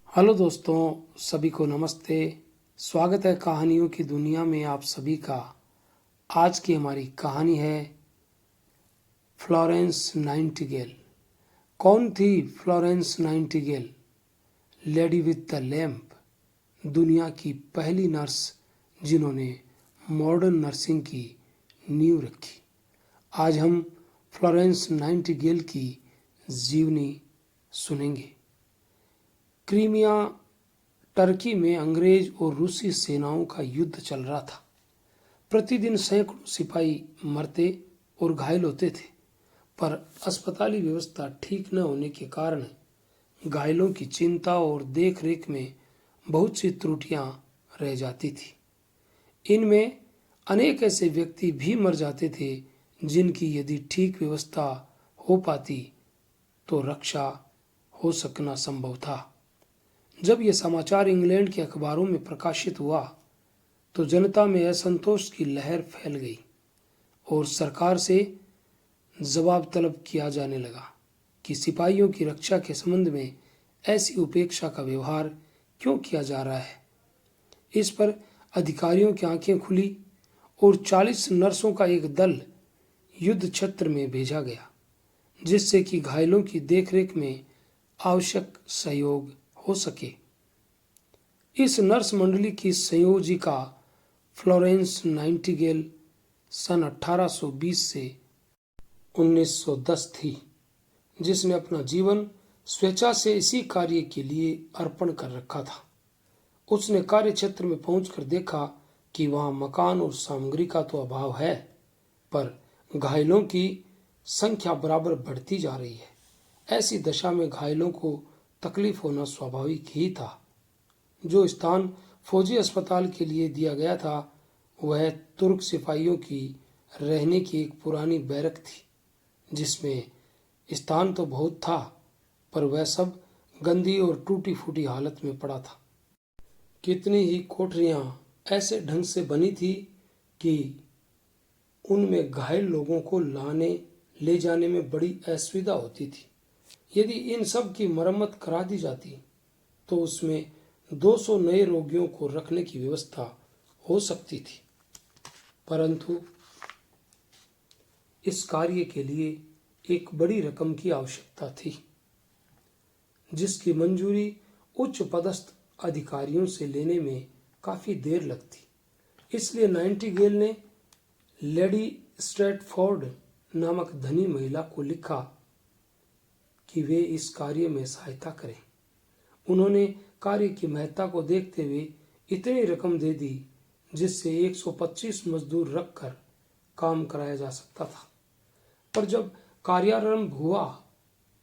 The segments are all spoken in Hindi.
हेलो दोस्तों, सभी को नमस्ते। स्वागत है कहानियों की दुनिया में आप सभी का। आज की हमारी कहानी है फ्लोरेंस नाइटिंगेल। कौन थी Florence Nightingale? Lady with the lamp, दुनिया की पहली नर्स जिन्होंने मॉडर्न नर्सिंग की नींव रखी। आज हम फ्लोरेंस नाइटिंगेल की जीवनी सुनेंगे। क्रीमिया टर्की में अंग्रेज और रूसी सेनाओं का युद्ध चल रहा था। प्रतिदिन सैकड़ों सिपाही मरते और घायल होते थे, पर अस्पताली व्यवस्था ठीक न होने के कारण घायलों की चिंता और देखरेख में बहुत सी त्रुटियां रह जाती थी। इनमें अनेक ऐसे व्यक्ति भी मर जाते थे जिनकी यदि ठीक व्यवस्था हो पाती तो रक्षा हो सकना संभव था। जब यह समाचार इंग्लैंड के अखबारों में प्रकाशित हुआ तो जनता में असंतोष की लहर फैल गई और सरकार से जवाब तलब किया जाने लगा कि सिपाहियों की रक्षा के संबंध में ऐसी उपेक्षा का व्यवहार क्यों किया जा रहा है। इस पर अधिकारियों की आंखें खुली और 40 नर्सों का एक दल युद्ध क्षेत्र में भेजा गया, जिससे कि घायलों की देखरेख में आवश्यक सहयोग हो सके। इस नर्स मंडली की संयोजिका फ्लोरेंस नाइटिंगेल सन 1820 से 1910 थी, जिसने अपना जीवन स्वेच्छा से इसी कार्य के लिए अर्पण कर रखा था। उसने कार्य क्षेत्र में पहुंचकर देखा कि वहां मकान और सामग्री का तो अभाव है, पर घायलों की संख्या बराबर बढ़ती जा रही है। ऐसी दशा में घायलों को तकलीफ होना स्वाभाविक ही था। जो स्थान फौजी अस्पताल के लिए दिया गया था वह तुर्क सिपाहियों की रहने की एक पुरानी बैरक थी, जिसमें स्थान तो बहुत था, पर वह सब गंदी और टूटी फूटी हालत में पड़ा था। कितनी ही कोठरियां ऐसे ढंग से बनी थी कि उनमें घायल लोगों को लाने ले जाने में बड़ी असुविधा होती थी। यदि इन सब की मरम्मत करा दी जाती तो उसमें 200 नए रोगियों को रखने की व्यवस्था हो सकती थी, परंतु इस कार्य के लिए एक बड़ी रकम की आवश्यकता थी, जिसकी मंजूरी उच्च पदस्थ अधिकारियों से लेने में काफी देर लगती। इसलिए नाइटिंगेल ने लेडी स्ट्रैटफोर्ड नामक धनी महिला को लिखा कि वे इस कार्य में सहायता करें। उन्होंने कार्य की महत्ता को देखते हुए इतनी रकम दे दी जिससे 125 मजदूर रखकर काम कराया जा सकता था। पर जब कार्यारंभ हुआ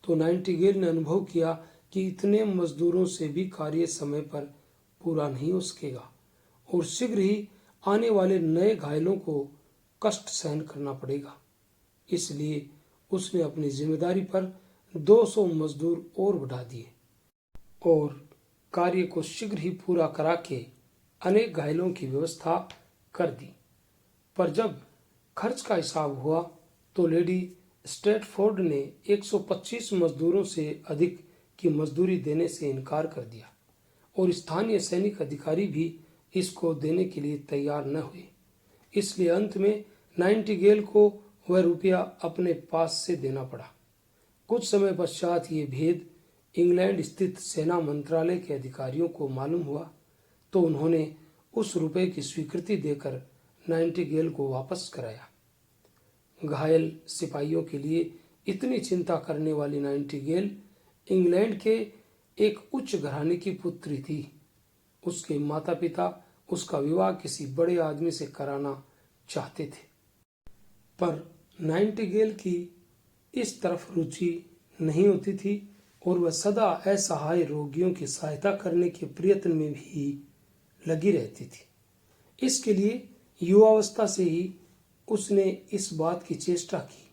तो नाइटिंगेल ने अनुभव किया कि इतने मजदूरों से भी कार्य समय पर पूरा नहीं हो सकेगा और शीघ्र ही आने वाले नए घायलों को कष्ट सहन करना पड़ेगा। इसलिए उसने अपनी जिम्मेदारी पर 200 मजदूर और बढ़ा दिए और कार्य को शीघ्र ही पूरा करा के अनेक घायलों की व्यवस्था कर दी। पर जब खर्च का हिसाब हुआ तो लेडी स्ट्रैटफोर्ड ने 125 मजदूरों से अधिक की मजदूरी देने से इनकार कर दिया और स्थानीय सैनिक अधिकारी भी इसको देने के लिए तैयार न हुए। इसलिए अंत में नाइटिंगेल को वह रुपया अपने पास से देना पड़ा। कुछ समय पश्चात ये भेद इंग्लैंड स्थित सेना मंत्रालय के अधिकारियों को मालूम हुआ तो उन्होंने उस रुपए की स्वीकृति देकर नाइटिंगेल को वापस कराया। घायल सिपाहियों के लिए इतनी चिंता करने वाली नाइटिंगेल इंग्लैंड के एक उच्च घराने की पुत्री थी। उसके माता पिता उसका विवाह किसी बड़े आदमी से कराना चाहते थे, पर नाइटिंगेल की इस तरफ रुचि नहीं होती थी और वह सदा असहाय रोगियों की सहायता करने के प्रयत्न में भी लगी रहती थी। इसके लिए युवावस्था से ही उसने इस बात की चेष्टा की।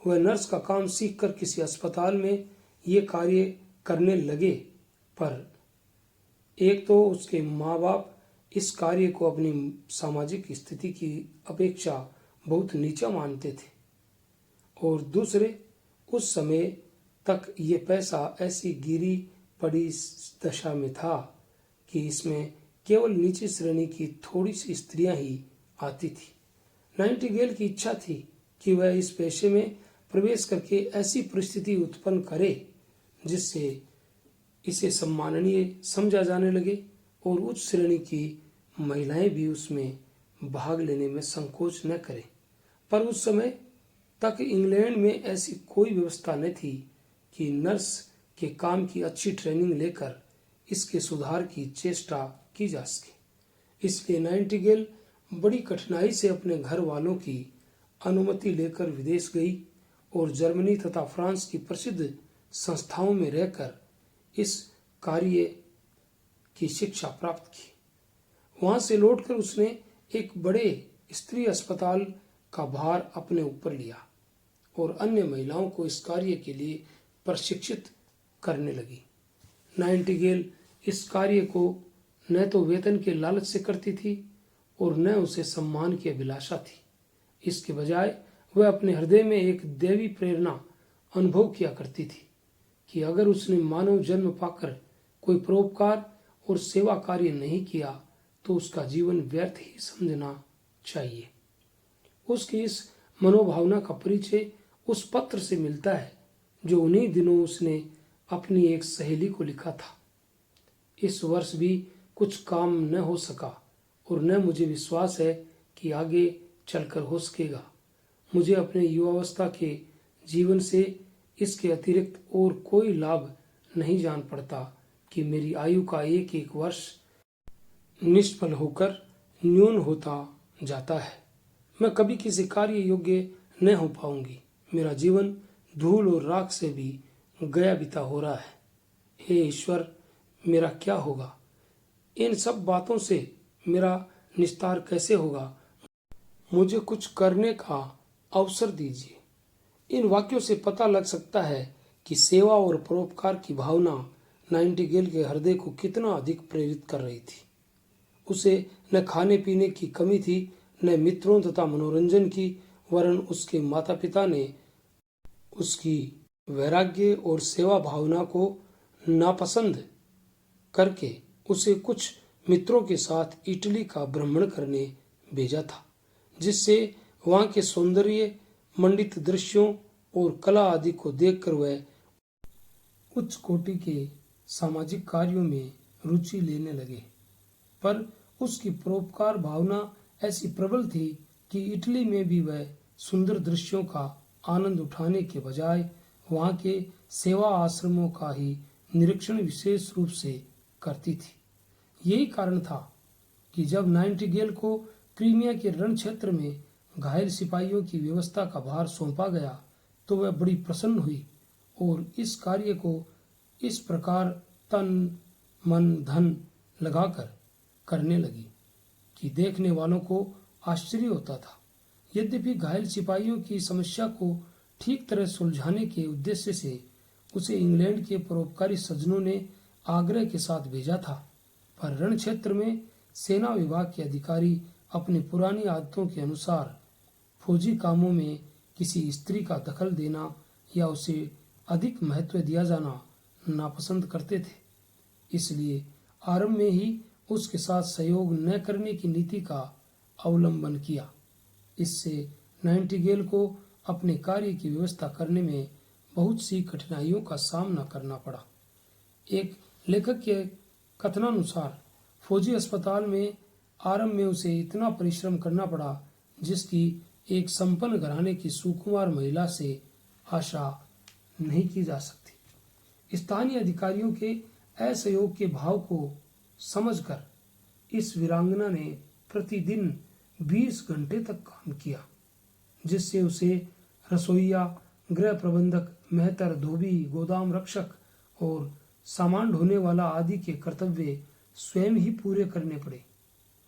वह नर्स का काम सीखकर किसी अस्पताल में ये कार्य करने लगे, पर एक तो उसके माँ बाप इस कार्य को अपनी सामाजिक स्थिति की अपेक्षा बहुत नीचा मानते थे और दूसरे उस समय तक ये पैसा ऐसी गिरी पड़ी इस दशा में था कि इसमें केवल नीची श्रेणी की थोड़ी सी स्त्रियां ही आती थी। नाइटिंगेल की इच्छा थी कि वह इस पेशे में प्रवेश करके ऐसी परिस्थिति उत्पन्न करे जिससे इसे सम्माननीय समझा जाने लगे और उच्च श्रेणी की महिलाएं भी उसमें भाग लेने में संकोच न करें। पर उस समय तक इंग्लैंड में ऐसी कोई व्यवस्था न थी कि नर्स के काम की अच्छी ट्रेनिंग लेकर इसके सुधार की चेष्टा की जा सके। इसलिए नाइटिंगेल बड़ी कठिनाई से अपने घर वालों की अनुमति लेकर विदेश गई और जर्मनी तथा फ्रांस की प्रसिद्ध संस्थाओं में रहकर इस कार्य की शिक्षा प्राप्त की। वहां से लौटकर उसने एक बड़े स्त्री अस्पताल का भार अपने ऊपर लिया और अन्य महिलाओं को इस कार्य के लिए प्रशिक्षित करने लगी। नाइटिंगेल इस कार्य को न तो वेतन के लालच से करती थी और न उसे सम्मान की अभिलाषा थी। इसके बजाय वह अपने हृदय में एक दैवी प्रेरणा अनुभव किया करती थी कि अगर उसने मानव जन्म पाकर कोई परोपकार और सेवा कार्य नहीं किया तो उसका जीवन व्यर्थ ही समझना चाहिए। उसकी इस मनोभावना का परिचय उस पत्र से मिलता है जो उन्हीं दिनों उसने अपनी एक सहेली को लिखा था। इस वर्ष भी कुछ काम न हो सका और न मुझे विश्वास है कि आगे चलकर हो सकेगा। मुझे अपने युवावस्था के जीवन से इसके अतिरिक्त और कोई लाभ नहीं जान पड़ता कि मेरी आयु का एक एक वर्ष निष्फल होकर न्यून होता जाता है। मैं कभी किसी कार्य योग्य न हो पाऊंगी। मेरा जीवन धूल और राख से भी गया बिता हो रहा है। हे ईश्वर, मेरा क्या होगा? इन सब बातों से मेरा निस्तार कैसे होगा? मुझे कुछ करने का अवसर दीजिए। इन वाक्यों से पता लग सकता है कि सेवा और परोपकार की भावना नाइटिंगेल के हृदय को कितना अधिक प्रेरित कर रही थी। उसे न खाने पीने की कमी थी, न मित्रों तथा मनोरंजन की, वरन उसके माता पिता ने उसकी वैराग्य और सेवा भावना को नापसंद करके उसे कुछ मित्रों के साथ इटली का भ्रमण करने भेजा था, जिससे वहां के सौंदर्य मंडित दृश्यों और कला आदि को देखकर वह उच्च कोटि के सामाजिक कार्यों में रुचि लेने लगे। पर उसकी परोपकार भावना ऐसी प्रबल थी कि इटली में भी वह सुंदर दृश्यों का आनंद उठाने के बजाय वहां के सेवा आश्रमों का ही निरीक्षण विशेष रूप से करती थी। यही कारण था कि जब नाइटिंगेल को क्रीमिया के रण क्षेत्र में घायल सिपाहियों की व्यवस्था का भार सौंपा गया तो वह बड़ी प्रसन्न हुई और इस कार्य को इस प्रकार तन मन धन लगाकर करने लगी कि देखने वालों को आश्चर्य होता था। यद्यपि घायल सिपाहियों की समस्या को ठीक तरह सुलझाने के उद्देश्य से उसे इंग्लैंड के परोपकारी सज्जनों ने आग्रह के साथ भेजा था, पर रण क्षेत्र में सेना विभाग के अधिकारी अपनी पुरानी आदतों के अनुसार फौजी कामों में किसी स्त्री का दखल देना या उसे अधिक महत्व दिया जाना नापसंद करते थे। इसलिए आरंभ में ही उसके साथ सहयोग न करने की नीति का अवलंबन किया। इससे नाइटिंगेल को अपने कार्य की व्यवस्था करने में बहुत सी कठिनाइयों का सामना करना पड़ा। एक लेखक के कथनानुसार फौजी अस्पताल में आरंभ में उसे इतना परिश्रम करना पड़ा जिसकी एक संपन्न घराने की सुकुमार महिला से आशा नहीं की जा सकती। स्थानीय अधिकारियों के असहयोग के भाव को समझकर इस वीरांगना ने प्रतिदिन 20 घंटे तक काम किया, जिससे उसे रसोइया, गृह प्रबंधक, मेहतर, धोबी, गोदाम रक्षक और सामान ढोने वाला आदि के कर्तव्य स्वयं ही पूरे करने पड़े।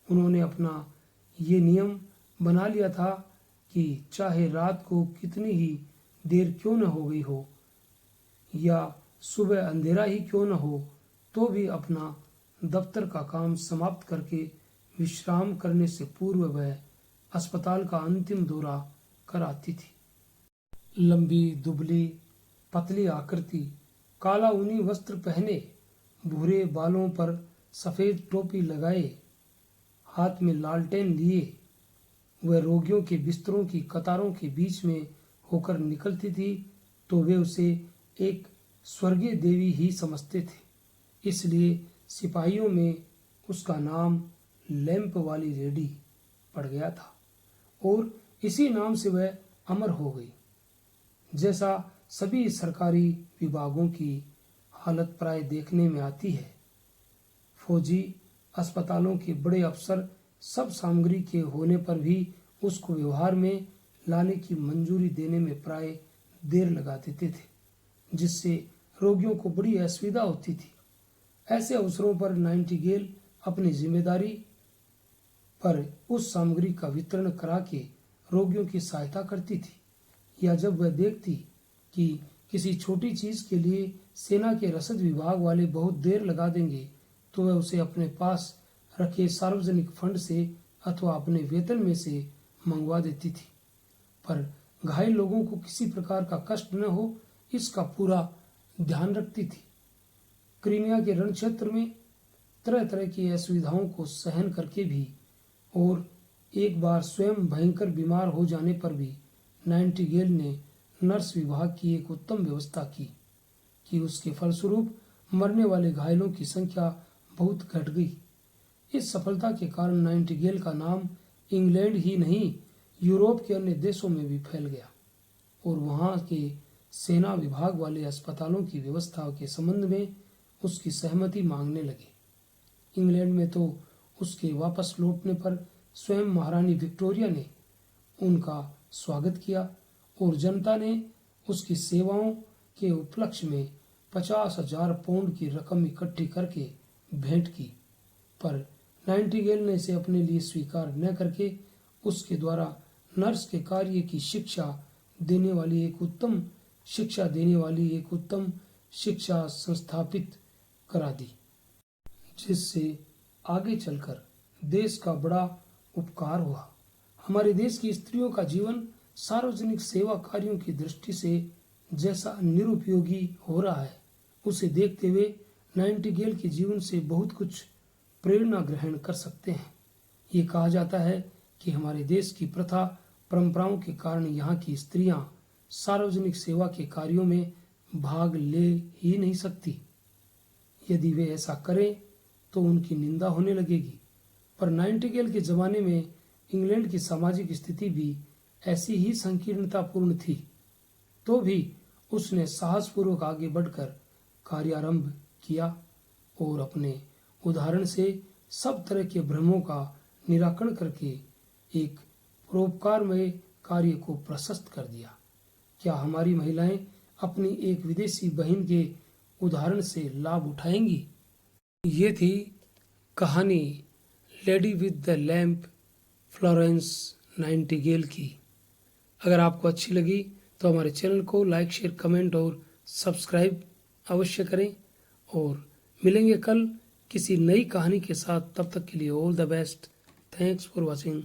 उन्होंने अपना ये नियम बना लिया था कि चाहे रात को कितनी ही देर क्यों न हो गई हो या सुबह अंधेरा ही क्यों न हो, तो भी अपना दफ्तर का काम समाप्त करके विश्राम करने से पूर्व वह अस्पताल का अंतिम दौरा कर आती थी। लंबी, दुबली, पतली आकृति, काला ऊनी वस्त्र पहने भूरे बालों पर सफेद टोपी लगाए, हाथ में लालटेन लिए वह रोगियों के बिस्तरों की कतारों के बीच में होकर निकलती थी तो वे उसे एक स्वर्गीय देवी ही समझते थे। इसलिए सिपाहियों में उसका नाम लैंप वाली लेडी पड़ गया था और इसी नाम से वह अमर हो गई। जैसा सभी सरकारी विभागों की हालत प्राय देखने में आती है, फौजी, अस्पतालों के बड़े अफसर सब सामग्री के होने पर भी उसको व्यवहार में लाने की मंजूरी देने में प्राय देर लगा देते थे, जिससे रोगियों को बड़ी असुविधा होती थी। ऐसे अवसरों पर नाइटिंगेल अपनी जिम्मेदारी पर उस सामग्री का वितरण करा के रोगियों की सहायता करती थी, या जब वह देखती कि किसी छोटी चीज के लिए सेना के रसद विभाग वाले बहुत देर लगा देंगे तो वह उसे अपने पास रखे सार्वजनिक फंड से अथवा अपने वेतन में से मंगवा देती थी। पर घायल लोगों को किसी प्रकार का कष्ट न हो इसका पूरा ध्यान रखती थी। क्रीमिया के रण क्षेत्र में तरह तरह की असुविधाओं को सहन करके भी और एक बार स्वयं भयंकर बीमार हो जाने पर भी नाइटिंगेल ने नर्स विभाग की एक उत्तम व्यवस्था की कि उसके फलस्वरूप मरने वाले घायलों की संख्या बहुत घट गई। इस सफलता के कारण नाइटिंगेल का नाम इंग्लैंड ही नहीं यूरोप के अन्य देशों में भी फैल गया और वहां के सेना विभाग वाले अस्पतालों की व्यवस्था के संबंध में उसकी सहमति मांगने लगे। इंग्लैंड में तो उसके वापस लौटने पर स्वयं महारानी विक्टोरिया ने उनका स्वागत किया और जनता ने उसकी सेवाओं के उपलक्ष्य में 50,000 पाउंड की रकम इकट्ठी करके भेंट की। पर नाइटिंगेल ने इसे अपने लिए स्वीकार न करके उसके द्वारा नर्स के कार्य की शिक्षा देने वाली एक उत्तम शिक्षा संस्थापित करा दी, जिससे आगे चलकर देश का बड़ा उपकार हुआ। हमारे देश की स्त्रियों का जीवन सार्वजनिक सेवा कार्यों की दृष्टि से जैसा निरुपयोगी हो रहा है, उसे देखते हुए नाइटिंगेल के जीवन से बहुत कुछ प्रेरणा ग्रहण कर सकते हैं। ये कहा जाता है कि हमारे देश की प्रथा परंपराओं के कारण यहाँ की स्त्रियां सार्वजनिक सेवा के कार्यों में भाग ले ही नहीं सकती। यदि वे ऐसा करें तो उनकी निंदा होने लगेगी। पर नाइटिंगेल के जमाने में इंग्लैंड की सामाजिक स्थिति भी ऐसी ही संकीर्णतापूर्ण थी, तो भी उसने साहसपूर्वक आगे बढ़कर कार्यारंभ किया और अपने उदाहरण से सब तरह के भ्रमों का निराकरण करके एक परोपकारमय कार्य को प्रशस्त कर दिया। क्या हमारी महिलाएं अपनी एक विदेशी बहन के उदाहरण से लाभ उठाएंगी? ये थी कहानी lady with the lamp Florence Nightingale की। अगर आपको अच्छी लगी तो हमारे चैनल को लाइक, शेयर, कमेंट और सब्सक्राइब अवश्य करें और मिलेंगे कल किसी नई कहानी के साथ। तब तक के लिए all the best. Thanks for watching.